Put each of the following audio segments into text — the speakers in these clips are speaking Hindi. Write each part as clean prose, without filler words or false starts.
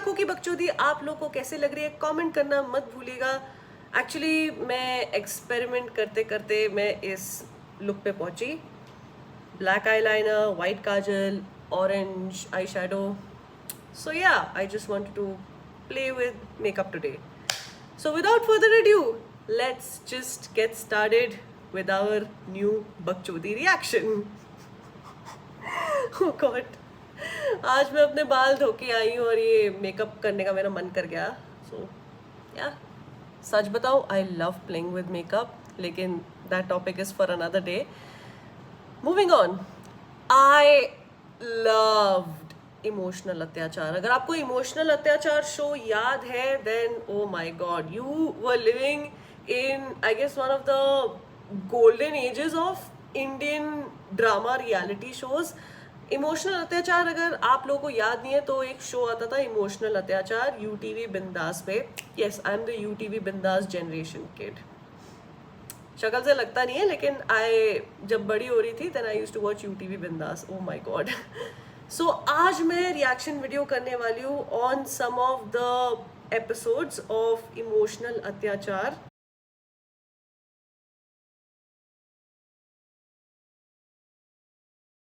आंखों की बकचोदी आप लोग को कैसे लग रही है कमेंट करना मत भूलिएगा। एक्चुअली मैं एक्सपेरिमेंट करते करते मैं इस लुक पे पहुंची। Black eyeliner, white kajal, orange eye shadow. So या I just wanted to play with makeup today. So without further ado, let's just get started with our new Bakchodi reaction. Oh God. आज मैं अपने बाल धो के आई हूँ और ये मेकअप करने का मेरा मन कर गया। So yeah, सच बताऊँ I love playing with makeup, लेकिन that topic is for another day. Moving on, I loved emotional Atyachar. अगर आपको इमोशनल अत्याचार शो याद है then oh my God, you were living in I guess one of the golden ages of Indian drama reality shows. Emotional Atyachar अगर आप लोगों को याद नहीं है तो एक शो आता था इमोशनल अत्याचार यूटीवी बिंदास पे। Yes, I am the UTV बिंदास जनरेशन किड। शक्ल से लगता नहीं है लेकिन आई जब बड़ी हो रही थी then I used to watch UTV Bindass. Oh my God. सो आज मैं रिएक्शन वीडियो करने वाली हूँ on some of the episodes of emotional Atyachar.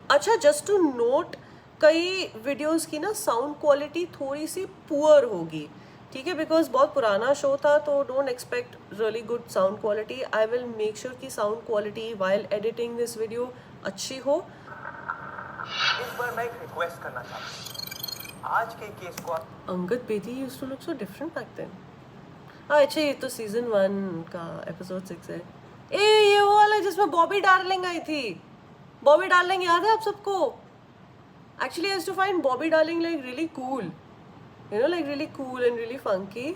अच्छा, जस्ट टू नोट, कई वीडियोस की ना साउंड क्वालिटी थोड़ी सी पुअर होगी, ठीक है, बिकॉज बहुत पुराना शो था तो don't expect really good sound quality. I will make sure कि sound quality while editing this video अच्छी हो। इस बार मैं एक रिक्वेस्ट करना चाहता हूँ, आज के केस को Angad Bedi used to look so different back then. अच्छा, ये तो सीजन 1 का एपिसोड 6 है। ये वो वाला जिसमें बॉबी डार्लिंग आई थी। बॉबी डार्लिंग याद है आप सबको? Actually I used to find Bobby Darling like really cool, you know, like really cool and really funky.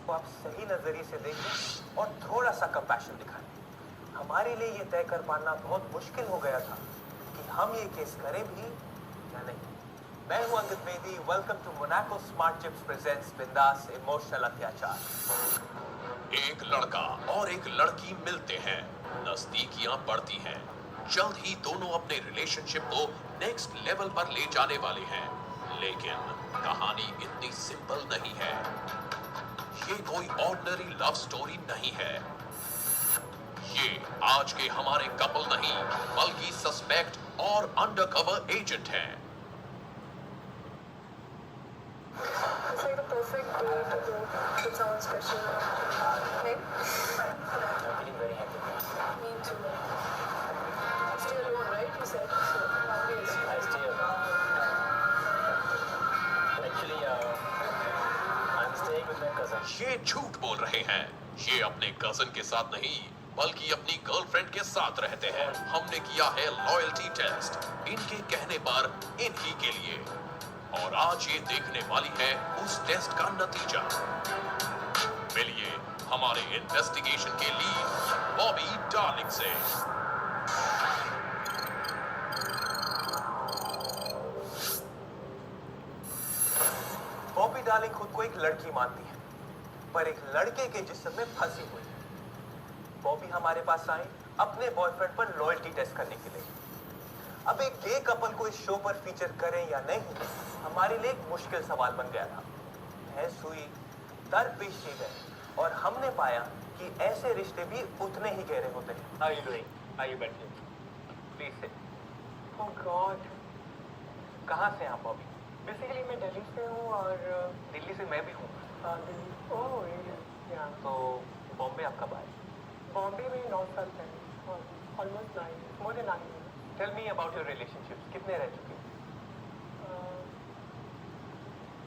को आप सही नजरिए से देखें और थोड़ा सा कंपैशन दिखाएं। हमारे लिए ये तय कर पाना बहुत मुश्किल हो गया था कि हम ये केस करें भी या नहीं। मैं हूं Angad Bedi, welcome to Monaco Smart Chips presents Bindass emotional Atyachar. एक लड़का और एक लड़की मिलते हैं, नजदीकियां बढ़ती हैं। जल्द ही दोनों अपने रिलेशनशिप को नेक्स्ट लेवल पर ले जाने वाले हैं, लेकिन कहानी इतनी सिंपल नहीं है। ये कोई ऑर्डिनरी लव स्टोरी नहीं है। ये आज के हमारे कपल नहीं बल्कि सस्पेक्ट और अंडरकवर एजेंट हैं। It's like the perfect day to go with someone special. Right? I'm feeling very happy. Me too. Stay alone, right? You said. So, please. I stay alone. Actually, I'm staying with my cousin. ये झूठ बोल रहे हैं। ये अपने कजन के साथ नहीं बल्कि अपनी गर्लफ्रेंड के साथ रहते हैं। हमने किया है लॉयल्टी टेस्ट इनके कहने पर इन्हीं के लिए, और आज ये देखने वाली है उस टेस्ट का नतीजा। मिलिए हमारे इन्वेस्टिगेशन के लीड बॉबी डार्लिंग से। बॉबी डार्लिंग खुद को एक लड़की मानती है, पर एक लड़के के जिस्म में फंसी हुई है। बॉबी हमारे पास आई अपने बॉयफ्रेंड पर लॉयल्टी टेस्ट करने के लिए। अब एक गे कपल को इस शो पर फीचर करें या नहीं, हमारे लिए एक मुश्किल सवाल बन गया था। बहस हुई, तर्क पेश किए गए और हमने पाया कि ऐसे रिश्ते भी उतने ही गहरे होते हैं। How are you doing? Are you better? Please sit. Oh God. कहाँ से आप बॉबी? Basically, मैं दिल्ली से हूँ और दिल्ली से मैं भी हूँ। दिल्ली। Oh, really? Yeah. तो बॉम्बे आप कब आए? बॉम्बे में 9 साल पहले, almost 9, more than 9 years. Tell me about your relationships. कितने रह चुके हैं?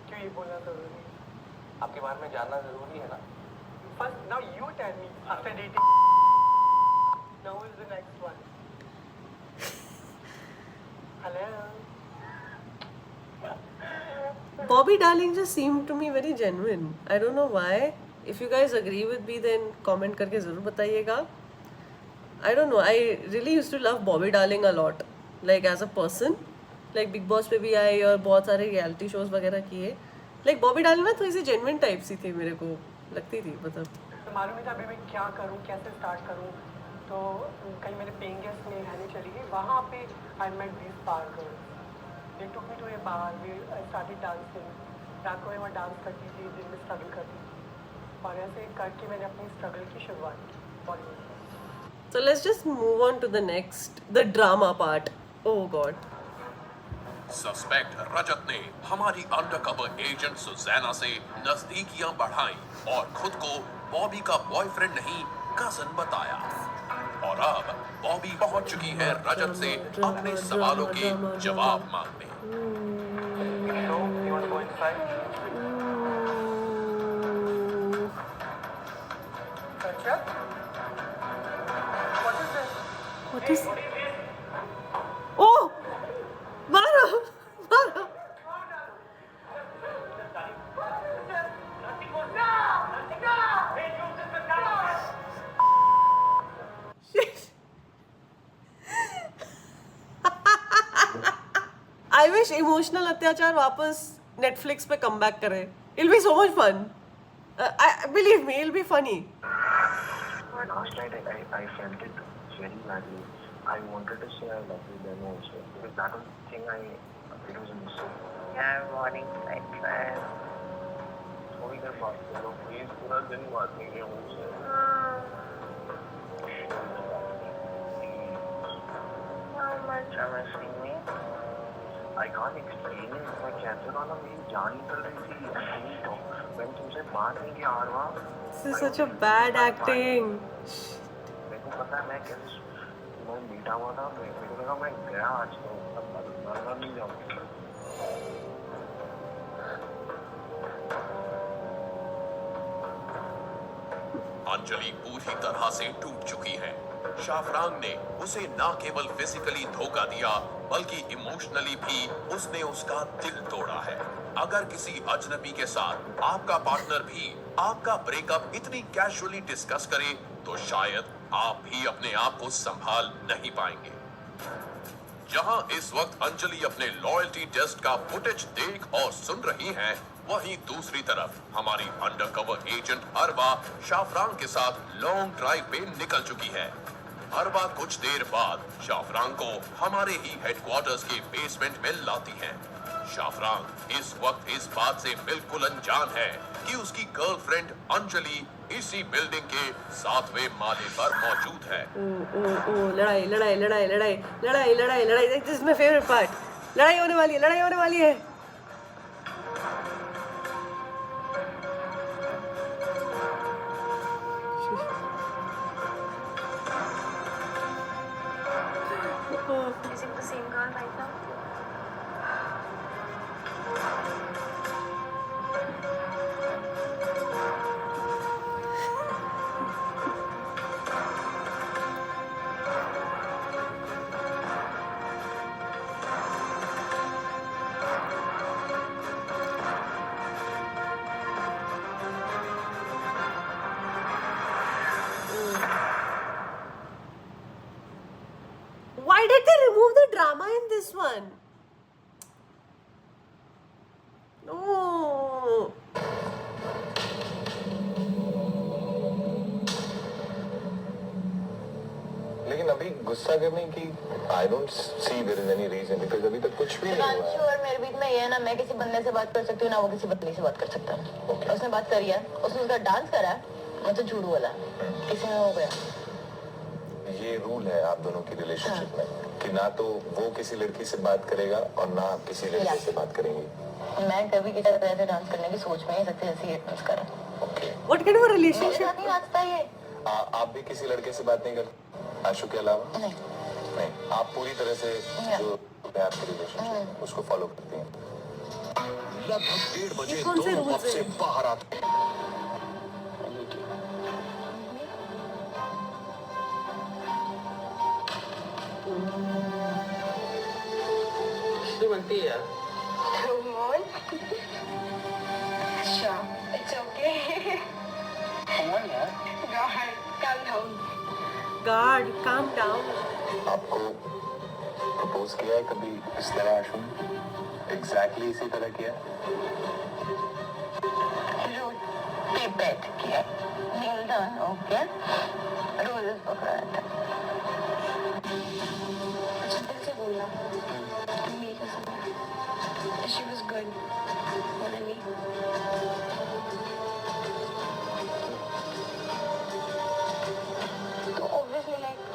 क्यों ये बोलना जरूरी है? आपके बारे में जानना जरूरी है ना? First, now you tell me. After dating, now is the next one. Hello. Bobby darling just seemed to me very genuine. I don't know why. If you guys agree with me, then comment करके ज़रूर बताइएगा. I don't know. I really used to love Bobby Darling a lot. Like as a person, like Big Boss पे भी आई और बहुत सारे रियलिटी शोज वगैरह किए। Like Bobby Darling ना थोड़ी सी जेन्युइन टाइप सी थी, मेरे को लगती थी, मतलब। तो मालूम नहीं था अभी मैं क्या करूँ, कैसे स्टार्ट करूँ। तो कहीं मेरे पेइंग गेस्ट में रहने चली गई, वहाँ पे I met this bar girls. They took me to a bar, I started dancing रात को मैं वहाँ डांस करती थी, दिन में स्ट्रगल करती थी और ऐसे करके मैंने अपनी स्ट्रगल की शुरुआत की बॉलीवुड में। So let's just move on to the next, the drama part. Oh God. Suspect Rajat ने हमारी अंडरकवर एजेंट सुजैना से नजदीकियां बढ़ाई और खुद को बॉबी का बॉयफ्रेंड नहीं कजन बताया। और अब बॉबी पहुंच चुकी है रजत से अपने सवालों के जवाब मांगने। So, you want to go inside? Rajat, what is this? What is? Oh, Mara, Mara. I wish emotional अत्याचार वापस नेटफ्लिक्स पे कम बैक करे. It'll be so much fun. Believe me, it'll be funny. Last night I felt it very badly. I wanted to say I love you then also because that was the thing it was missing. यार मॉर्निंग लाइट है। थोड़ी देर बात करो प्लीज, पूरा दिन बात नहीं किया मुझसे। How much are you missing me? I can't explain it. मैं कैसे वाला मेरी जान निकल रही थी। I couldn't talk. मैंने तुमसे बात नहीं किया आरवा। This is such a bad acting. मेरे को पता है मैं कैसे मैं बीटा हुआ था। मेरे को लगा मैं गया आज तो अब मरना नहीं जाऊंगा। अंजलि पूरी तरह से टूट चुकी है। शाफरान ने उसे न केवल फिजिकली धोखा दिया बल्कि इमोशनली भी उसने उसका दिल तोड़ा है। अगर किसी अजनबी के साथ आपका पार्टनर भी आपका ब्रेकअप इतनी कैजुअली डिस्कस करे तो शायद आप भी अपने आप को संभाल नहीं पाएंगे। जहां इस वक्त अंजलि अपने लॉयल्टी टेस्ट का फुटेज देख और सुन रही हैं, वहीं दूसरी तरफ हमारी अंडरकवर एजेंट अरबा शाफरान के साथ लॉन्ग ड्राइव पे निकल चुकी है। अरबा कुछ देर बाद शाफरान को हमारे ही हेडक्वार्टर्स के बेसमेंट में लाती है। शाफरान इस वक्त इस बात से बिल्कुल अनजान है कि उसकी गर्लफ्रेंड अंजलि इसी बिल्डिंग के 7वें माले पर मौजूद है। लड़ाई लड़ाई लड़ाई लड़ाई लड़ाई लड़ाई लड़ाई। This is my favourite part. लड़ाई होने वाली है, लड़ाई होने वाली है. Is it the same girl right now? Why did they remove the drama in this one? No. लेकिन अभी गुस्सा करने की I don't see there is any reason because अभी तक कुछ भी नहीं हुआ है। और मेरे बीच में ये है ना, मैं किसी बंदे से बात कर सकती हूँ ना वो किसी बंदी से बात कर सकता है। उसने बात करी है, उसने उसका डांस करा है, मैं तो झूठ बोला किसी में हो गया। ये रूल है आप दोनों की रिलेशनशिप में कि ना तो वो किसी लड़की से बात करेगा और ना आप किसी लड़के से बात करेंगी। मैं कभी किसी तरह से डांस करने की सोच में ही सकती जैसे ये डांस करा। What kind of a मेरे relationship? साथ नहीं नाचता ये। आप भी किसी लड़के से बात नहीं करते आशु के अलावा? नहीं। नहीं, आप पूरी तरह से जो है आपकी रिलेशनशिप उसको फॉलो करती हैं। लगभग 1:30 बजे ये कौन से दोनों rules पब से हैं? बाहर आते हैं। बनती है यार। Come on. Sure, it's okay. कौन यार? God, calm down. God, calm down. आपको प्रपोज किया है कभी इस तरह आशु ने? एग्जैक्टली इसी तरह किया? रोज पे बैठ के नील डाउन होके रोजेस पकड़ा था। अच्छा दिल से बोलना। मेरी कसम। She was good. Wanna me?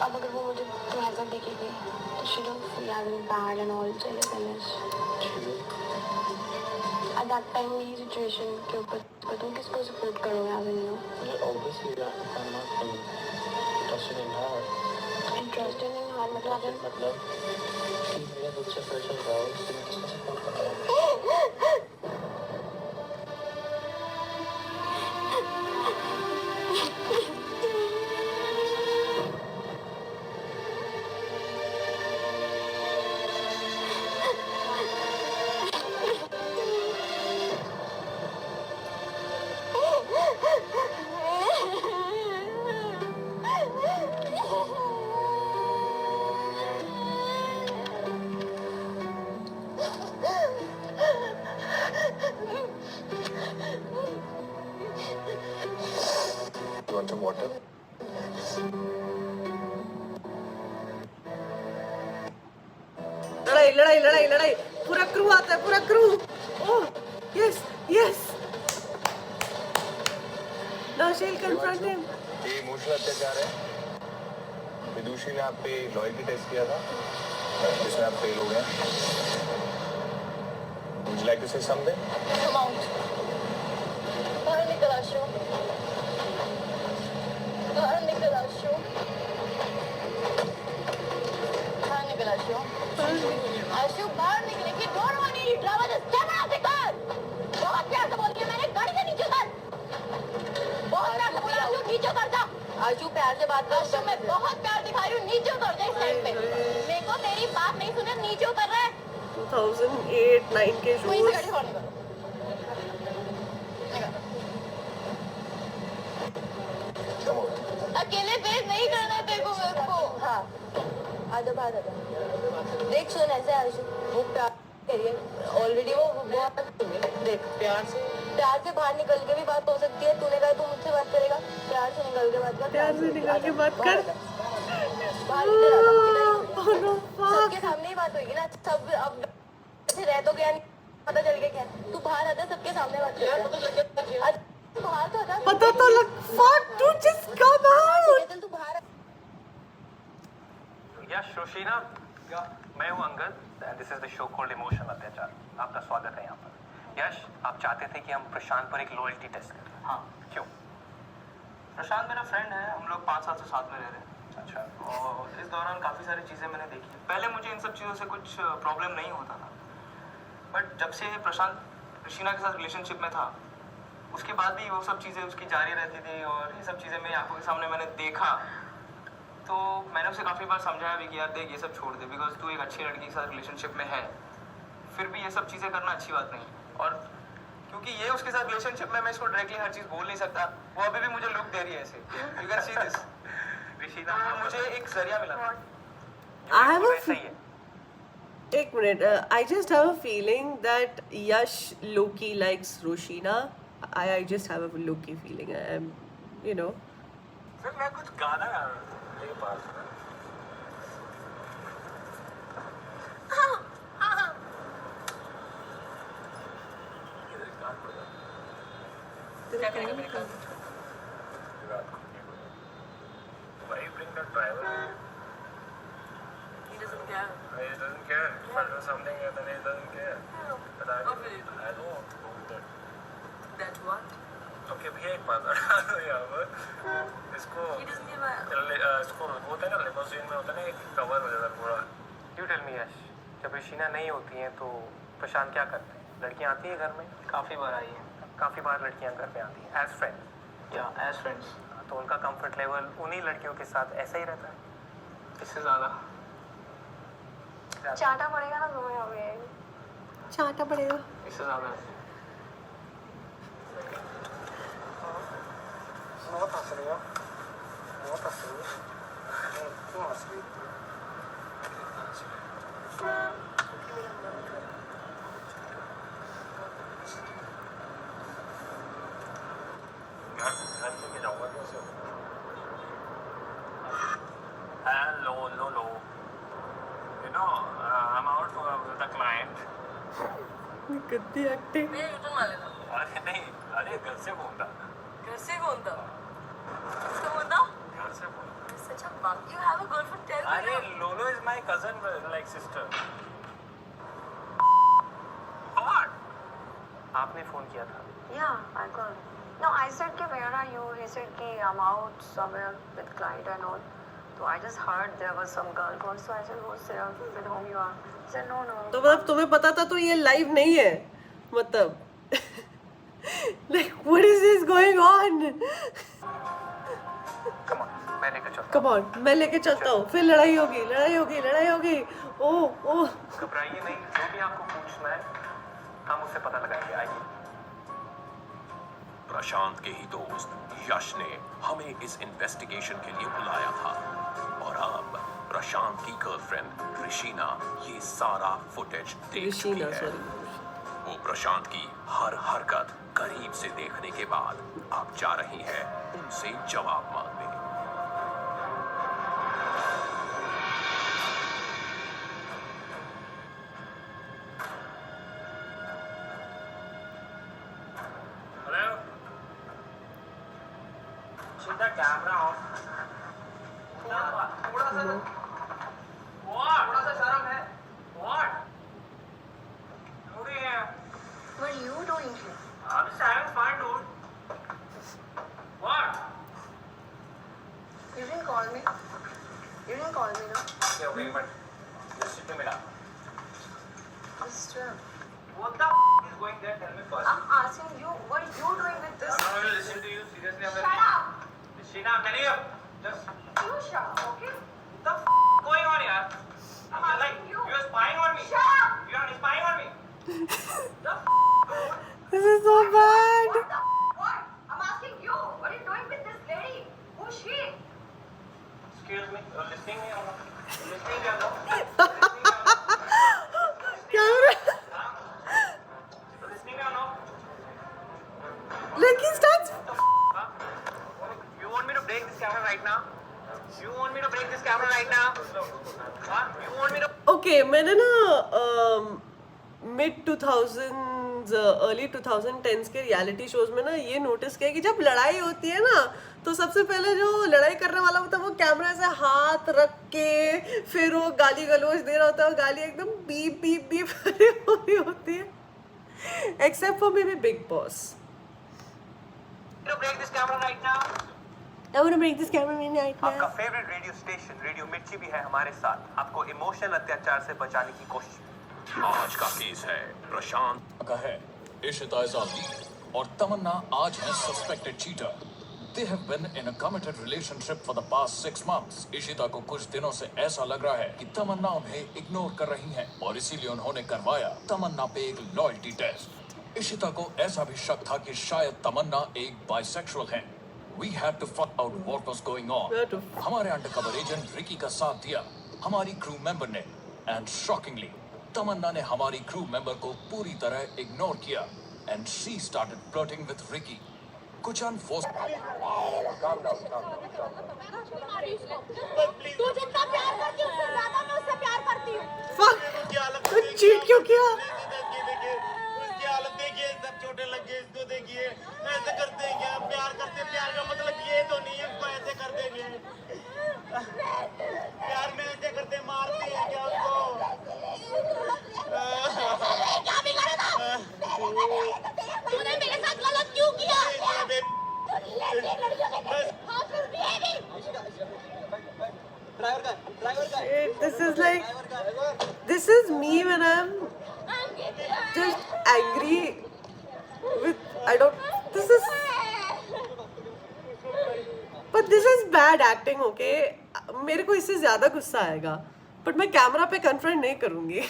अब अगर वो मुझे तुम्हारे साथ देखेगी तो she don't feel as bad and all jealous and at that time ये situation के ऊपर तुम किसको support करोगे Avenue? Obviously, I'm not interested in her. Interested in her मतलब मतलब कि मेरा खुद से प्रेशर रहा है उससे मैं किसको सपोर्ट कर रहा हूँ. You want some water? लड़ाई लड़ाई लड़ाई लड़ाई पूरा क्रू आता है पूरा crew oh yes yes Naushil confront him ये इमोशनल अत्याचार है. विदुषी ने आप पे लॉयल्टी टेस्ट किया था जिसमें आप फेल हो गए. Would you like to say something? Come out. बाहर निकल आशु. बाहर निकल आशु. बाहर निकल आशु. आशु बाहर निकले कि don't want any drama. Just step out of the car. बहुत प्यार से बोल दिया मैंने गाड़ी से नीचे उतर. बहुत प्यार से बोला आशु नीचे उतर जा. आशु प्यार से बात कर. आशु मैं बहुत प्यार दिखा रही हूँ नीचे उतर जा इस टाइम पे. मेरे को तेरी बात नहीं सुने नीचे उतर रहा है. 2008-9 के वहीं से शोज गाड़ी छोड़ने का. Come on. अकेले फेस नहीं करना तेरे को मेरे को. हाँ आजा बाहर आजा. देख सुन ऐसे आशु वो प्यार करिए ऑलरेडी वो बहुत देख प्यार से बाहर निकल के भी बात हो सकती है. तूने कहा तू मुझसे बात करेगा प्यार से निकल के बात कर. प्यार से निकल के बात कर. बाहर इधर आजा. Oh no, fuck. सबके सामने ही बात होगी ना. सब अब ऐसे रह तो गया नहीं पता चल गया क्या. तू बाहर आजा सबके सामने बात कर. बाहर तो आजा. पता तो लग fuck dude just come out. चल तू बाहर. यश रोशीना मैं हूं Angad and this is the show called emotional अत्याचार. आपका स्वागत है यहाँ पर. यश आप चाहते थे कि हम प्रशांत पर एक लॉयल्टी टेस्ट करें. हाँ क्यों? प्रशांत मेरा फ्रेंड है. हम लोग 5 साल से साथ में रह रहे हैं. अच्छा और इस दौरान काफ़ी सारी चीज़ें मैंने देखी. पहले मुझे इन सब चीज़ों से कुछ प्रॉब्लम नहीं होता था बट जब से प्रशांत ऋषिना के साथ रिलेशनशिप में था उसके बाद भी वो सब चीज़ें उसकी जारी रहती थी और ये सब चीज़ें मेरी आंखों के सामने मैंने देखा. तो मैंने उसे काफ़ी बार समझाया भी कि यार देख ये सब छोड़ दे बिकॉज तू एक अच्छी लड़की के साथ रिलेशनशिप में है. फिर भी ये सब चीज़ें करना अच्छी बात नहीं. और क्योंकि ये उसके साथ रिलेशनशिप में मैं इसको डायरेक्टली हर चीज़ बोल नहीं सकता. वो अभी भी मुझे लुक दे रही है ऐसे. You can see this. Rishina मुझे एक जरिया मिला था. I have a वैसा ही है. एक minute I just have a feeling that Yash low-key likes Roshina. I just have a low-key feeling. I'm, you know. फिर मैं कुछ गाना गा रहा हूँ मेरे पास. क्या करेगा मेरे काम? Why you bring that driver? He doesn't care. He doesn't care. If I do something, then he doesn't care. But I don't want to do that. That's what? Okay, भैया एक बात बता दो यहाँ पर. इसको इसको होता है ना लिमोजिन में होता है ना एक कवर हो जाता है पूरा. You tell me यश जब ऋषिना नहीं होती हैं तो प्रशांत क्या करते हैं? लड़कियाँ आती हैं घर में. काफ़ी बार आई है. काफ़ी बार लड़कियाँ घर पे आती हैं एज फ्रेंड. या एज फ्रेंड्स. तो उनका कंफर्ट लेवल उन्हीं लड़कियों के साथ ऐसा ही रहता है. इससे ज़्यादा. चाटा पड़ेगा ना तुम्हें अभी. चाटा पड़ेगा. इससे ज़्यादा. बहुत हंस रही हो. बहुत हंस रही हो. क्यों हंस रही हो? घर लेके जाऊंगा कैसे? Hello. You know, I'm out with a client. कितनी एक्टिंग. अरे नहीं, अरे घर से फोन था. कैसे कौन था? किसका फोन था? घर से phone. Such a bug. You have a girlfriend. आपने फ़ोन किया था। Yeah, I called. No, I said कि where are you? He said कि I'm out somewhere with client and all. So I just heard there was some girl called. So I said, who's there? With whom you are? He said, no, no. तो मतलब तुम्हें पता था तो ये लाइव नहीं है मतलब like what is this going on? Come on, मैं लेकर चलता Come on, मैं लेके चलता हूँ फिर लड़ाई होगी ओह हूँ। घबराइए नहीं, जो भी आपको पूछना है हम उससे पता लगाएंगे। आइए। प्रशांत के ही दोस्त यश ने हमें इस इन्वेस्टिगेशन के लिए बुलाया था और अब प्रशांत की गर्लफ्रेंड ऋषिना ये सारा फुटेज देख चुकी है। वो प्रशांत की हर हरकत करीब से देखने के बाद अब जा रही है उनसे जवाब मांगने। सीधा कैमरा ऑन। थोड़ा सा शर्म है। What? What are you doing here? I'm just having fun, dude. What? You didn't call me. You didn't call me, no? Okay, but listen to me now. Just, What the is going there? Tell me first. I'm asking you, what are you doing with this? I'm not going to listen to you. Seriously, I'm Shut up! Sheena, I'm telling you. Just You shut up, okay? what the going on here? I'm You're like, asking you. you're spying on me. Shut up! You're spying on me. The This is so bad. What the what? I'm asking you, what are you doing with this lady? Who's she? Excuse me. You're listening me or not? You're listening me or not? Listening me or not? Camera. You're listening me or not? Like he starts. Huh? You want me to break this camera right now? You want me to break this camera right now? Huh? You want me to? Okay, मैंने ना मिड 2000s अर्ली 2010s के रियलिटी शोज में ना ये नोटिस किया कि जब लड़ाई होती है ना तो सबसे पहले जो लड़ाई करने वाला होता है वो कैमरा से हाथ रख के फिर वो गाली गलौज दे रहा होता है और गाली एकदम बीप बीप बीप हो रही होती है except for may be big boss. To break this camera right now? I want to break this camera right आपका now. Favourite radio station radio मिर्ची भी है हमारे साथ आपको इमोशनल अत्याचार से बचाने की कोशिश। आज का केस है प्रशांत का है। इशिता इज ऑन लीड और तमन्ना आज है suspected cheater. They have been in a committed relationship for the past 6 months. Ishita को कुछ दिनों से ऐसा लग रहा है कि तमन्ना उन्हें इग्नोर कर रही है और इसीलिए उन्होंने करवाया तमन्ना पे एक लॉयल्टी टेस्ट। इशिता को ऐसा भी शक था कि शायद तमन्ना एक बाइसेक्सुअल है। We had to find out what was going on. हमारे अंडरकवर एजेंट रिकी का साथ दिया हमारी क्रू मेंबर ने एंड शॉकिंगली तमन्ना ने हमारी क्रू मेंबर को पूरी तरह इग्नोर किया and she started flirting with Ricky. कुछ अनफोर्स तू जितना प्यार करती है उससे ज्यादा मैं उससे प्यार करती हूँ। Fuck! तो चीट क्यों किया? उसकी हालत देखिए, सब छोटे लग गए, इसको देखिए, ऐसे करते हैं क्या? प्यार करते हैं, प्यार का मतलब ये तो नहीं है उसको ऐसे कर देंगे। प्यार में ऐसे करते मारते हैं क्या उसको? क्या बिगाड़ा था? तूने मेरे साथ गलत क्यों किया? हाँ फिर भी This is me when I'm just angry with but this is bad acting, okay? मेरे को इससे ज्यादा गुस्सा आएगा बट मैं कैमरा पे कन्फ्रंट नहीं करूंगी।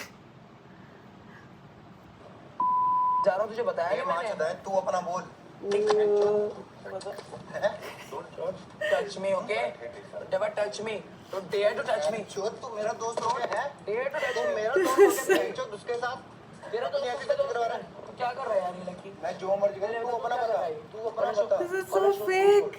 जा रहा हूँ तुझे बताया मैंने। तू अपना बोल। Touch me, okay? Never touch me. Don't dare to touch me. तू मेरा दोस्त हो गया है? Dare to touch me. मेरा दोस्त हो गया उसके साथ तेरा दोस्त उसका दोस्त करवा रहा है। तू क्या कर रहा है यार ये लड़की? मैं जो मर्जी करूं तू अपना बता तू अपना बता। This is so fake.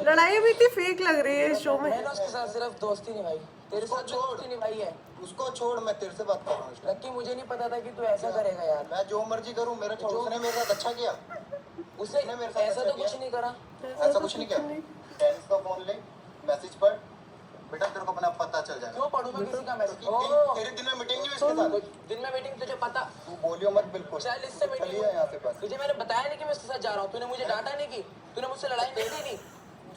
लड़ाई भी इतनी फेक लग रही है इस शो में। मैंने उसके साथ सिर्फ दोस्ती निभाई। तेरे साथ दोस्ती निभाई है। उसको छोड़ मैं तेरे से बात कर रहा हूं। लड़की मुझे नहीं पता था कि तू ऐसा करेगा यार। मैं जो मर्जी करूं मेरा छोड़। उसने मेरे साथ अच्छा किया। उसने ऐसा तो कुछ नहीं करा। ऐसा कुछ नहीं किया। फ्रेंड्स का फोन ले मैसेज पढ़ बेटा तेरे को अपना पता चल जाएगा। क्यों पढ़ूं मैं किसी का मैसेज? तेरे दिन में मीटिंग नहीं हुई इसके साथ? दिन में मीटिंग तुझे पता? तू बोलियो मत बिल्कुल। चल इससे मीटिंग चलिए यहाँ से बस। तुझे मैंने बताया नहीं कि मैं उसके साथ जा रहा हूँ, तूने मुझे डांटा नहीं की, तूने मुझसे लड़ाई नहीं नहीं।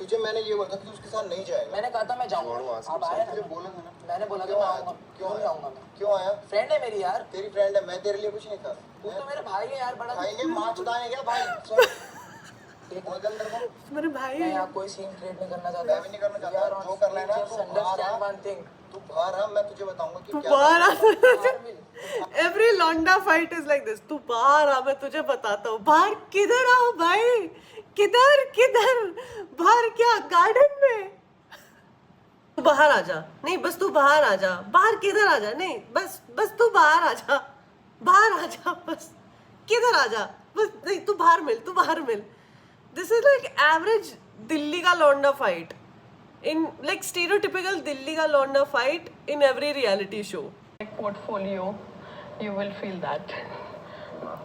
तुझे मैंने ये बोला था कि तू उसके साथ नहीं जाएगा। मैंने कहा था मैं जाऊंगा, आप आया तुझे ना? बोला था ना। मैंने बोला था क्यों मैं आया? आऊंगा, क्यों नहीं आया? आऊंगा मैं। क्यों आया? फ्रेंड है मेरी यार, तेरी फ्रेंड है, मैं तेरे लिए कुछ नहीं था। तू तो मेरे भाई है यार, बड़ा खाएंगे माँ चुदाएंगे क्या भाई? एक बोल अंदर को। मेरे भाई मैं यहाँ कोई सीन क्रिएट नहीं करना चाहता। मैं भी नहीं करना चाहता। जो करना है ना, तू बाहर आ। वन थिंग, तू बाहर आ, मैं तुझे बताऊंगा कि तू क्या बाहर आ बाहर मिल। एवरी लौंडा फाइट इज लाइक दिस, तू बाहर आ मैं तुझे बताता हूँ। बाहर किधर आओ भाई, किधर किधर बाहर, क्या गार्डन में? तू बाहर आ जा, नहीं बस तू बाहर आ जा। बाहर किधर आ जा? नहीं बस बस तू बाहर आ जा, बाहर आ जा, बस किधर आ जा, बस नहीं तू बाहर मिल, तू बाहर मिल। This is like average Delhi का लौंडा fight, in like stereotypical Delhi ka Londa fight in every reality show. Portfolio, you will feel that.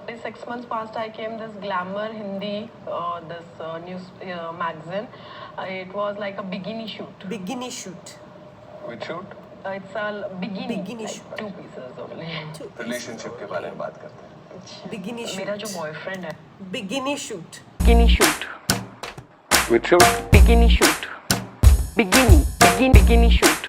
6 months past, I came this Glamour Hindi, this news magazine. It was like a bikini shoot. Bikini shoot. Which shoot? It's a bikini, Bikini like shoot. 2 pieces only. Relationship के बारे में बात करते हैं। Bikini shoot. मेरा जो boyfriend है. Bikini shoot. Bikini shoot. Which shoot? Bikini shoot. Bikini shoot.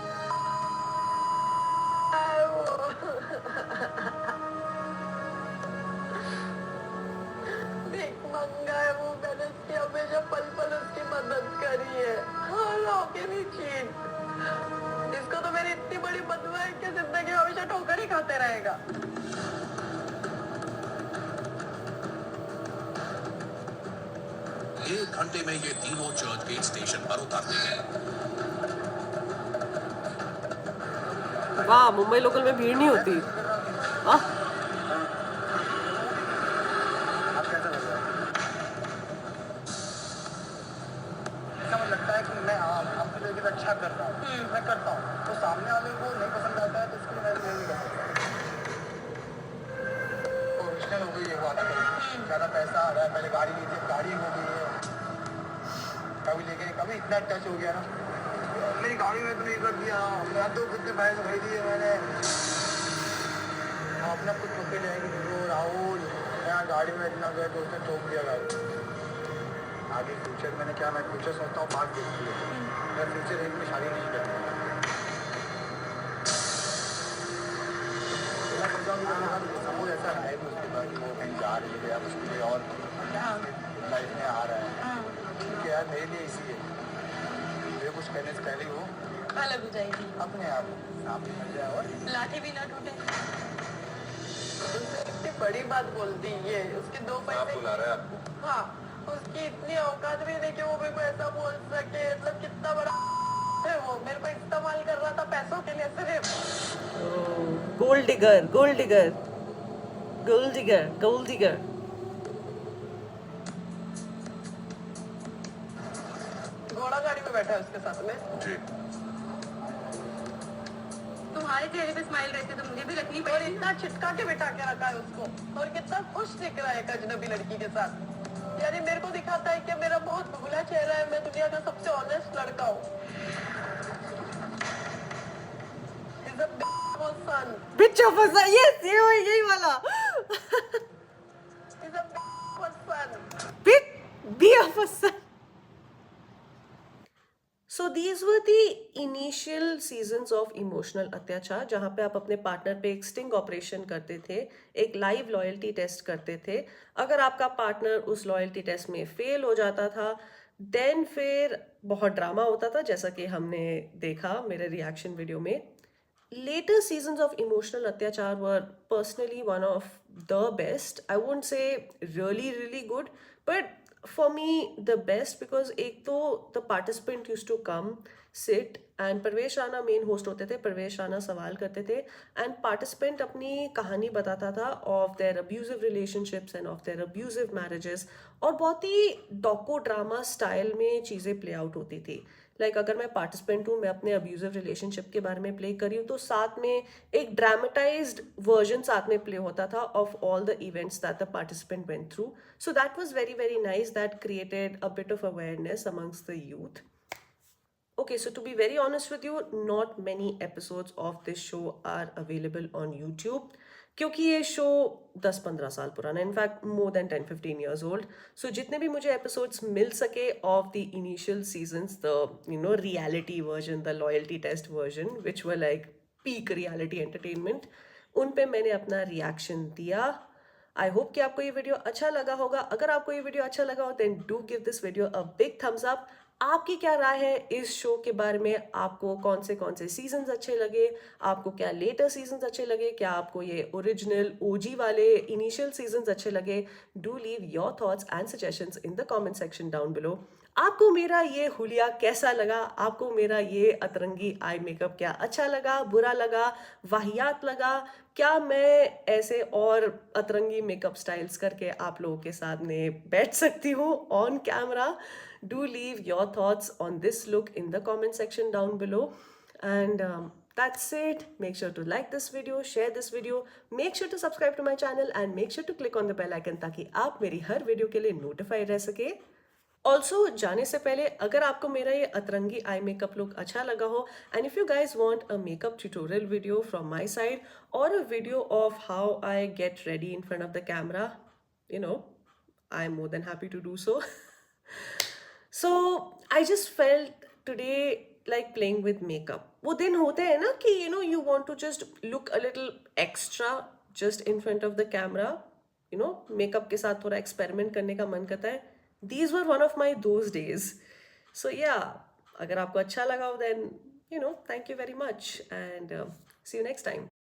देख मंगा है वो, मैंने उसकी हमेशा पल पल उसकी मदद करी है। How can he cheat? इसको तो मेरी इतनी बड़ी बदवा है कि जिंदगी में हमेशा ठोकर ही खाते रहेगा। 1 घंटे में ये तीनों चर्च गेट स्टेशन पर उतरते हैं। वाह, मुंबई लोकल में भीड़ नहीं होती। वाह, आप कैसा लग रहा है? ऐसा मुझे लगता है कि मैं आपके लिए कुछ अच्छा कर रहा हूँ, मैं करता हूँ, तो सामने वाले को नहीं पसंद आता है तो उसके लिए मैं नहीं कर सकता। प्रोफेशनल हो गई है वो आजकल, ज़्यादा पैसा आ रहा है, पहले गाड़ी लीजिए, गाड़ी हो गई है, कभी लेके कभी इतना टच हो गया ना, मेरी गाड़ी में तो नहीं कर दिया, मैं तो कितने पैसे भेज दिए मैंने। हम अपना कुछ ठोके जाएंगे तो राहुल यहाँ गाड़ी में इतना गया तो उसने ठोक दिया गाड़ी। आगे फ्यूचर मैंने क्या, मैं फ्यूचर सोचता हूँ बात देखती है, मैं फ्यूचर एक में शादी नहीं करता। मैं सोचता हूँ कि सपोज ऐसा है कि उसके बाद वो कहीं जा रही है या उसके लिए और लाइफ में आ रहा है, ठीक है यार मेरे लिए इसी है, मुझे कुछ करने से पहले वो अलग हो जाएगी, अपने आप सामने मिल जाए और लाठी भी ना टूटे। उसने इतनी बड़ी बात बोल दी ये, उसके 2 पैसे बुला रहा है आपको? हाँ, उसकी इतनी औकात भी नहीं कि वो मेरे को ऐसा बोल सके, मतलब कितना बड़ा है वो, मेरे को इस्तेमाल कर रहा था पैसों के लिए सिर्फ। Gold digger, gold digger, gold digger, gold digger. घोड़ा गाड़ी में बैठा है उसके साथ में। जी। तुम्हारे चेहरे पे स्माइल रहती तो मुझे भी रखनी और पड़ेगी। इतना छिटका के बिठा के रखा है उसको, और कितना खुश दिख रहा है एक अजनबी लड़की के साथ। यानी मेरे को दिखाता है कि मेरा बहुत भुला चेहरा है, मैं दुनिया का सबसे ऑनेस्ट लड़का हूँ। He's a beautiful son. Beach of us, yes यही वाला। He's a beautiful son. Bit be of a son. So these were the initial seasons of emotional अत्याचार, जहाँ पे आप अपने पार्टनर पे एक स्टिंग ऑपरेशन करते थे, एक लाइव लॉयल्टी टेस्ट करते थे। अगर आपका पार्टनर उस लॉयल्टी टेस्ट में फेल हो जाता था, देन फिर बहुत ड्रामा होता था, जैसा कि हमने देखा मेरे रिएक्शन वीडियो में। Later seasons of emotional अत्याचार were personally one of the best. I wouldn't say really good, but for me the best, because एक तो the participant used to come, sit, and Parvesh Rana main host होते थे, परवेश राणा सवाल करते थे, and participant अपनी कहानी बताता था of their abusive relationships and of their abusive marriages, और बहुत ही डॉको ड्रामा स्टाइल में चीज़ें प्ले आउट होती थी। लाइक अगर मैं पार्टिसिपेंट हूँ, मैं अपने अब्यूजिव रिलेशनशिप के बारे में प्ले करी हूँ, तो साथ में एक ड्रामेटाइज्ड वर्जन साथ में प्ले होता था of all the events that the participant went through. So that was very very nice, that created a bit of awareness amongst the youth. Okay, so to be very honest with you, not many episodes of this show are available on YouTube. क्योंकि ये शो 10-15 साल पुराना है, in fact more than 10-15 years old. So जितने भी मुझे एपिसोड्स मिल सके of the initial seasons, the reality version, the loyalty test version, which were like peak reality entertainment, उन पे मैंने अपना रिएक्शन दिया. आई होप कि आपको ये वीडियो अच्छा लगा होगा. अगर आपको ये वीडियो अच्छा लगा हो then do give this video a big thumbs up. आपकी क्या राय है इस शो के बारे में? आपको कौन से सीजन्स अच्छे लगे? आपको क्या लेटर सीजन्स अच्छे लगे? क्या आपको ये ओरिजिनल ओजी वाले इनिशियल सीजन्स अच्छे लगे? Do leave your thoughts and suggestions in the comment section down below. आपको मेरा ये हुलिया कैसा लगा? आपको मेरा ये अतरंगी आई मेकअप क्या अच्छा लगा, बुरा लगा, वाहियात लगा? क्या मैं ऐसे और अतरंगी मेकअप स्टाइल्स करके आप लोगों के सामने बैठ सकती हूँ on camera? Do leave your thoughts on this look in the comment section down below. And that's it. Make sure to like this video, share this video, make sure to subscribe to my channel and make sure to click on the bell icon ताकि आप मेरी हर वीडियो के लिए नोटिफाई रह सके. ऑल्सो जाने से पहले अगर आपको मेरा ये अतरंगी आई मेकअप लुक अच्छा लगा हो, and if you guys want a makeup tutorial video from my side और a video of how I get ready in front of the camera, I am more than happy to do so. So I just felt today like playing with makeup. वो दिन होते हैं ना कि you want to just look a little extra just in front of the camera. Makeup के साथ थोड़ा experiment करने का मन करता है. These were one of my those days. So yeah, अगर आपको अच्छा लगा हो then thank you very much and see you next time.